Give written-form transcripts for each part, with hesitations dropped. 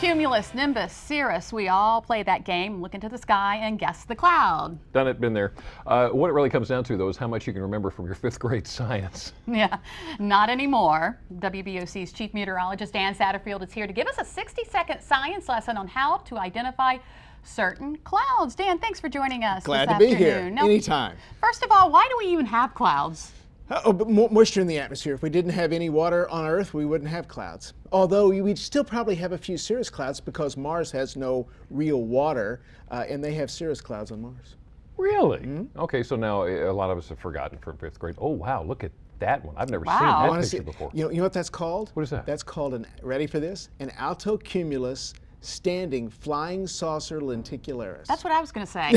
Cumulus, nimbus, cirrus, we all play that game, look into the sky and guess the cloud. Done it, been there. What it really comes down to, though, is how much you can remember from your 5th grade science. Yeah, not anymore. WBOC's chief meteorologist Dan Satterfield is here to give us a 60-second science lesson on how to identify certain clouds. Dan, thanks for joining us Glad this to be afternoon. here. Now, Anytime. First of all, why do we even have clouds? But moisture in the atmosphere. If we didn't have any water on Earth, we wouldn't have clouds. Although we'd still probably have a few cirrus clouds because Mars has no real water, and they have cirrus clouds on Mars. Really? Mm-hmm. Okay, so now a lot of us have forgotten from 5th grade. Oh, wow, look at that one. I've never seen that picture before. You know what that's called? What is that? That's called, ready for this? An altocumulus standing flying saucer lenticularis. That's what I was going to say.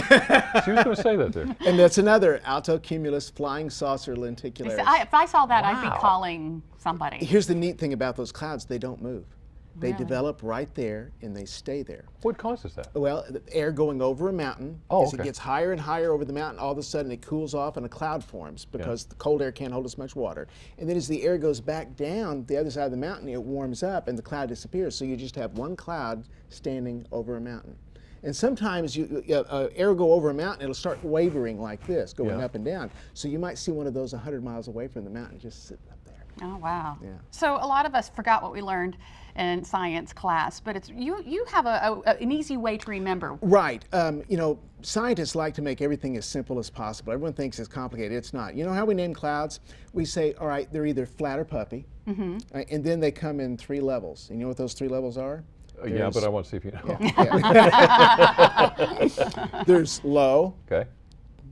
She was going to say that there. And that's another altocumulus flying saucer lenticularis. If I saw that, Wow. I'd be calling somebody. Here's the neat thing about those clouds, they don't move. They develop right there and they stay there. What causes that? Well, the air going over a mountain, as it gets higher and higher over the mountain, all of a sudden it cools off and a cloud forms because the cold air can't hold as much water. And then as the air goes back down the other side of the mountain, it warms up and the cloud disappears. So you just have one cloud standing over a mountain. And sometimes air will go over a mountain, it'll start wavering like this, going up and down. So you might see one of those 100 miles away from the mountain just sitting up there. Oh, wow. Yeah. So a lot of us forgot what we learned in science class, but it's you have an easy way to remember. Right. You know, scientists like to make everything as simple as possible. Everyone thinks it's complicated. It's not. You know how we name clouds? We say, all right, they're either flat or puffy, and then they come in 3 levels. And you know what those 3 levels are? Yeah, but I want to see if you know. There's low. Okay.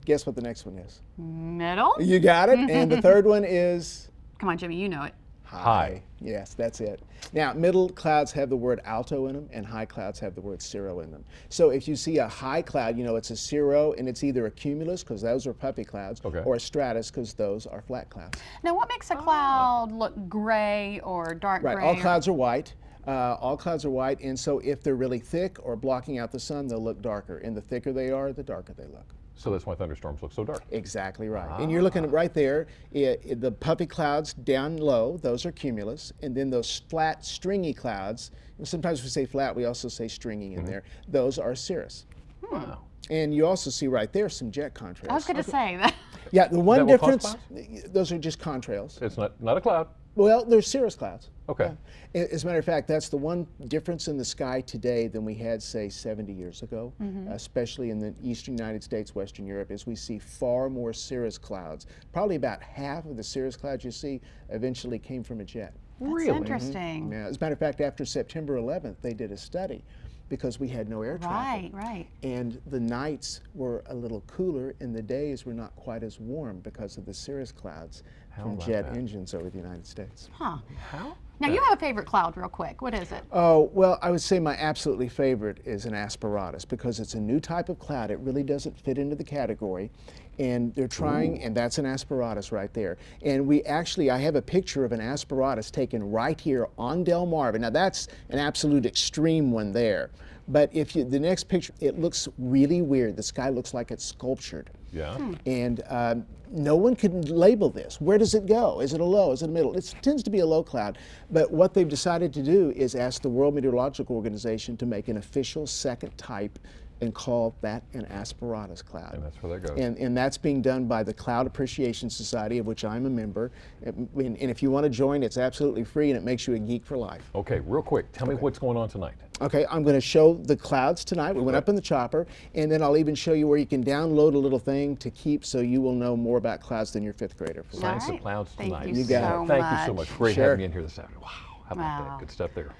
Guess what the next one is? Middle? You got it. And the third one is? Come on, Jimmy, you know it. High. Yes, that's it. Now, middle clouds have the word alto in them, and high clouds have the word cirro in them. So if you see a high cloud, you know it's a cirro, and it's either a cumulus, because those are puffy clouds, or a stratus, because those are flat clouds. Now, what makes a cloud look gray or dark gray? Right, all clouds are white. All clouds are white, and so if they're really thick or blocking out the sun, they'll look darker. And the thicker they are, the darker they look. So that's why thunderstorms look so dark. Exactly right. And you're looking at right there, the puffy clouds down low, those are cumulus, and then those flat, stringy clouds, and sometimes we say flat, we also say stringy in there, those are cirrus. Wow. And you also see right there some jet contrails. I was going to say that. Yeah, the one Is that what difference, those are just contrails. It's not a cloud. Well, they're cirrus clouds. Okay. Yeah. As a matter of fact, that's the one difference in the sky today than we had, say, 70 years ago, especially in the eastern United States, Western Europe, is we see far more cirrus clouds. Probably about half of the cirrus clouds you see eventually came from a jet. That's interesting. Yeah. As a matter of fact, after September 11th, they did a study because we had no air traffic. Right. And the nights were a little cooler and the days were not quite as warm because of the cirrus clouds from jet engines over the United States. Huh. How? Now, you have a favorite cloud real quick. What is it? Oh, well, I would say my absolutely favorite is an aspiratus because it's a new type of cloud. It really doesn't fit into the category. And they're trying, and that's an aspiratus right there. And I have a picture of an aspiratus taken right here on Delmarva. Now that's an absolute extreme one there. But the next picture, it looks really weird. The sky looks like it's sculptured. Yeah. And no one can label this. Where does it go? Is it a low? Is it a middle? It tends to be a low cloud. But what they've decided to do is ask the World Meteorological Organization to make an official second type and call that an aspiratus cloud. And that's where that goes. And that's being done by the Cloud Appreciation Society, of which I'm a member. And if you want to join, it's absolutely free and it makes you a geek for life. Okay, real quick, tell me what's going on tonight. Okay, I'm going to show the clouds tonight. We went up in the chopper, and then I'll even show you where you can download a little thing to keep so you will know more about clouds than your 5th grader. Science of Clouds tonight. Thank you so much. Thank you so much. Great having you in here this afternoon. Wow, how about that? Good stuff there.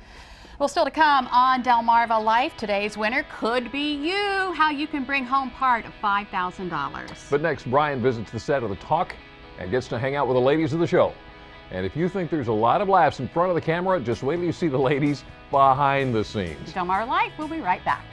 Well, still to come on Delmarva Life, today's winner could be you. How you can bring home part of $5,000. But next, Brian visits the set of The Talk and gets to hang out with the ladies of the show. And if you think there's a lot of laughs in front of the camera, just wait till you see the ladies behind the scenes. Delmarva Life, we'll be right back.